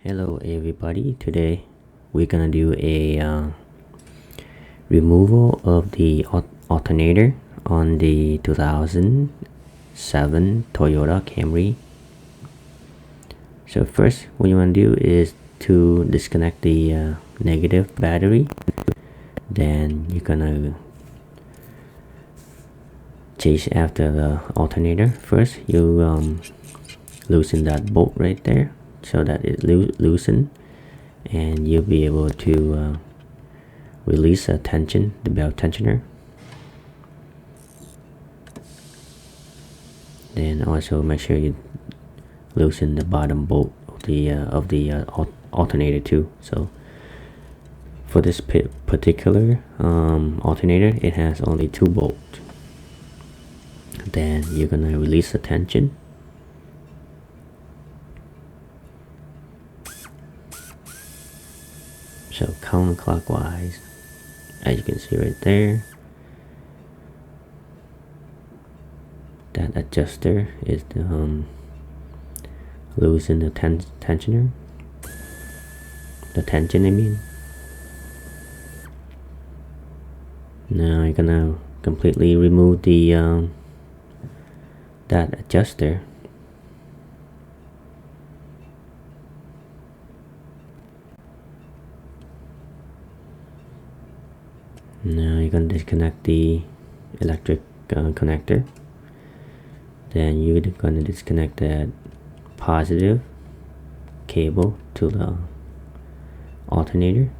Hello everybody, today we're gonna do a removal of the alternator on the 2007 Toyota Camry. So first what you want to do is to disconnect the negative battery. Then you're gonna chase after the alternator. First you loosen that bolt right there so that it loosen, and you'll be able to release the tension, the belt tensioner. Then also make sure you loosen the bottom bolt of the alternator too. So for this particular alternator, it has only 2 bolts. Then you're gonna release the tension. So counterclockwise, as you can see right there. That adjuster is loosen the tensioner. The tension, I mean. Now you're gonna completely remove the that adjuster. Now you're gonna disconnect the electric connector. Then you're gonna disconnect that positive cable to the alternator.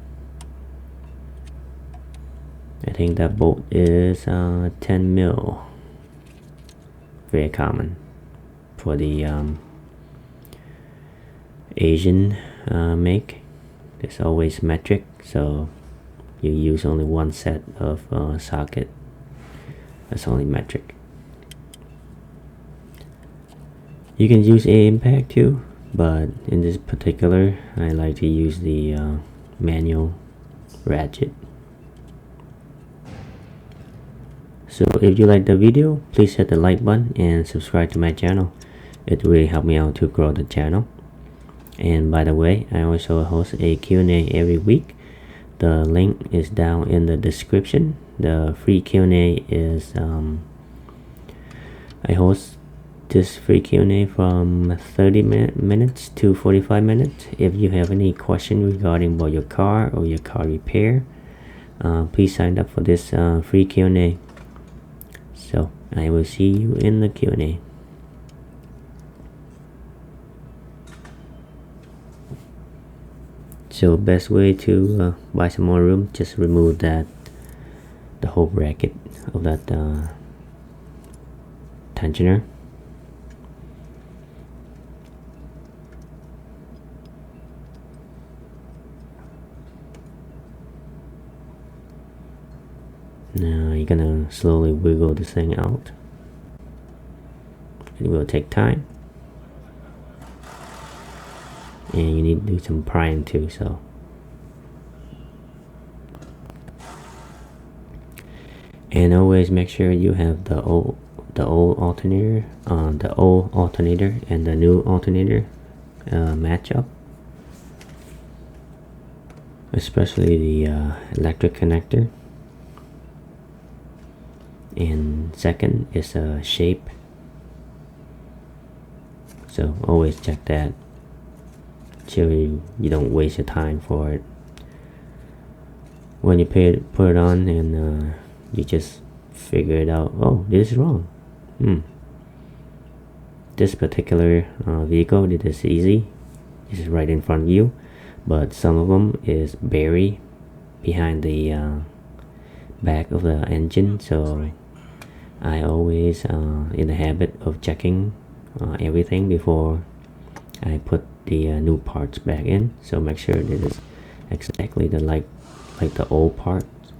I think that bolt is 10 mil. Very common for the Asian make. It's always metric, so you use only one set of socket. That's only metric. You can use a impact too, but in this particular, I like to use the manual ratchet. So if you like the video, please hit the like button and subscribe to my channel. It really helps me out to grow the channel. And by the way, I also host a Q&A every week. The link is down in the description. The free Q&A is I host this free Q&A from 30 minutes to 45 minutes. If you have any question regarding about your car or your car repair, please sign up for this free Q&A. So I will see you in the Q&A. So best way to buy some more room, just remove the whole bracket of that tensioner. Now you're gonna slowly wiggle this thing out. It will take time, and you need to do some prying too. So and always make sure you have the old alternator, and the new alternator match up. Especially the electric connector. And second is a shape. So always check that, so you don't waste your time for it. When you put it on and you just figure it out, oh, this is wrong. This particular vehicle, it is easy. This is right in front of you, but some of them is buried behind the back of the engine. So I always in the habit of checking everything before I put the new parts back in. So make sure that it's exactly like the old parts,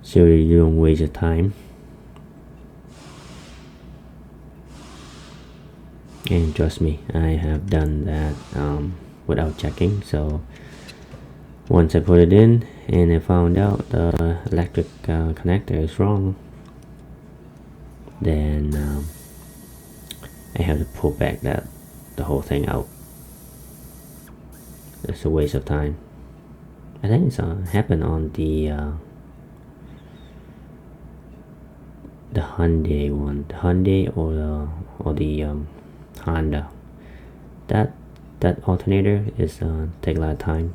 so you don't waste your time. And trust me, I have done that without checking. So once I put it in and I found out the electric connector is wrong, then I have to pull back the whole thing out. it's a waste of time. I think it's happened on the Hyundai one, the Hyundai or the Honda. That alternator is take a lot of time.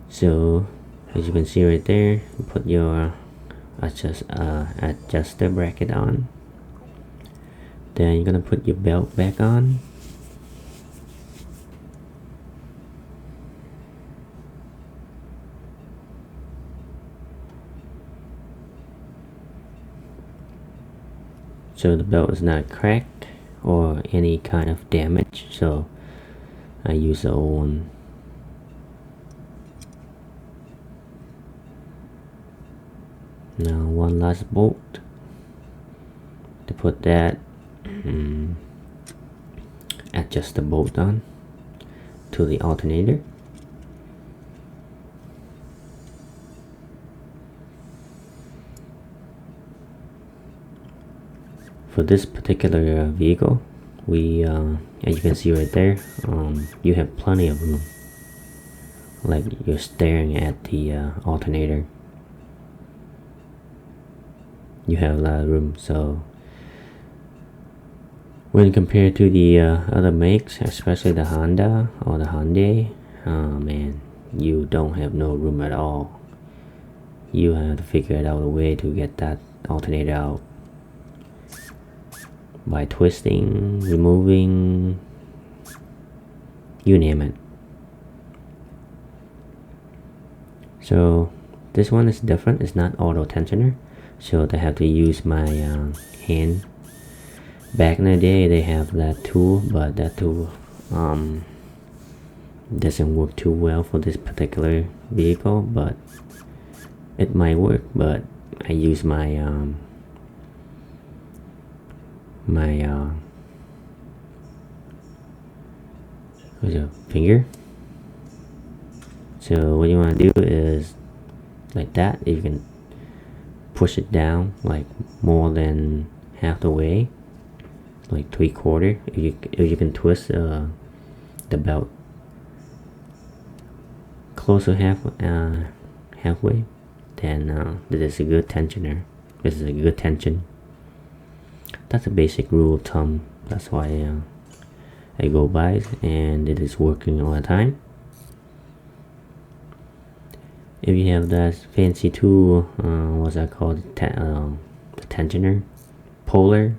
So as you can see right there, you put your adjuster bracket on. Then you're gonna put your belt back on. So the belt is not cracked or any kind of damage, so I use the old one. Now one last bolt to put that adjust the bolt on to the alternator. For this particular vehicle, we as you can see right there, you have plenty of room, like you're staring at the alternator. You have a lot of room. So when compared to the other makes, especially the Honda or the Hyundai, man, you don't have no room at all. You have to figure out a way to get that alternator out by twisting, removing, you name it. So this one is different. It's not auto tensioner, so I have to use my hand. Back in the day they have that tool, but that tool doesn't work too well for this particular vehicle, but it might work. But I use my finger. So what you want to do is like that. You can push it down like more than half the way, like 3/4. If you can twist the belt close to halfway, then this is a good tensioner. This is a good tension. That's a basic rule of thumb. That's why I go by it, and it is working all the time. If you have that fancy tool, what's that called? The tensioner, puller.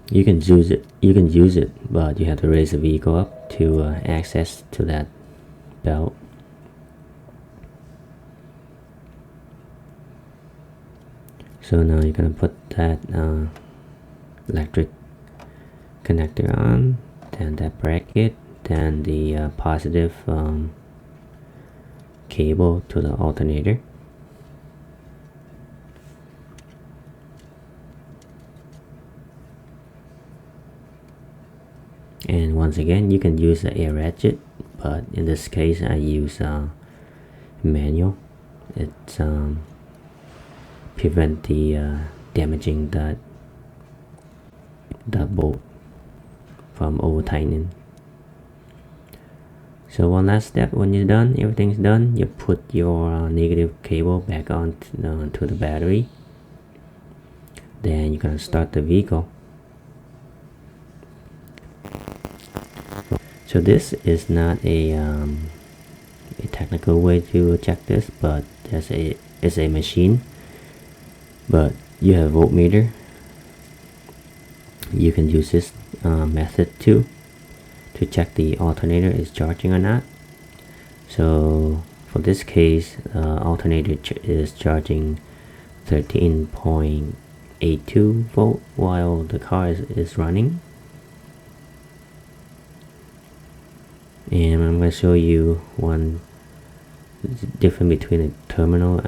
You can use it. You can use it, but you have to raise the vehicle up to access to that belt. So now you're gonna put that electric connector on, then that bracket, then the positive cable to the alternator. And once again, you can use the air ratchet, but in this case I use manual. It's prevent the damaging that bolt from over tightening. So one last step, when you're done, everything's done, you put your negative cable back on to the battery. Then you're gonna start the vehicle. So this is not a technical way to check this, but it's a machine. But you have a voltmeter. You can use this method too to check the alternator is charging or not. So for this case, alternator is charging 13.82 volt while the car is running. And I'm going to show you one difference between the terminal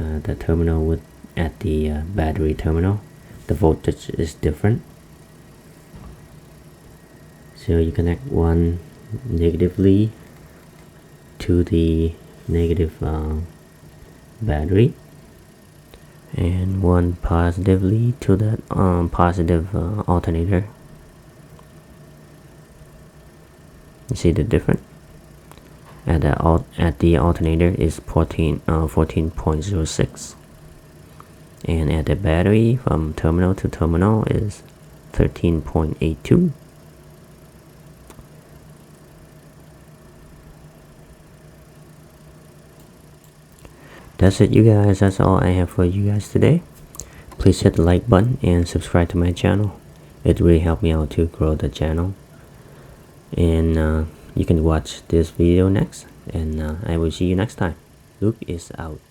at the battery terminal. The voltage is different. So you connect one negatively to the negative battery, and one positively to that positive alternator. You see the difference? At the alternator is 14.06, and at the battery from terminal to terminal is 13.82. That's it, you guys. That's all I have for you guys today. Please hit the like button and subscribe to my channel. It really helped me out to grow the channel. And you can watch this video next, and I will see you next time. Luke is out.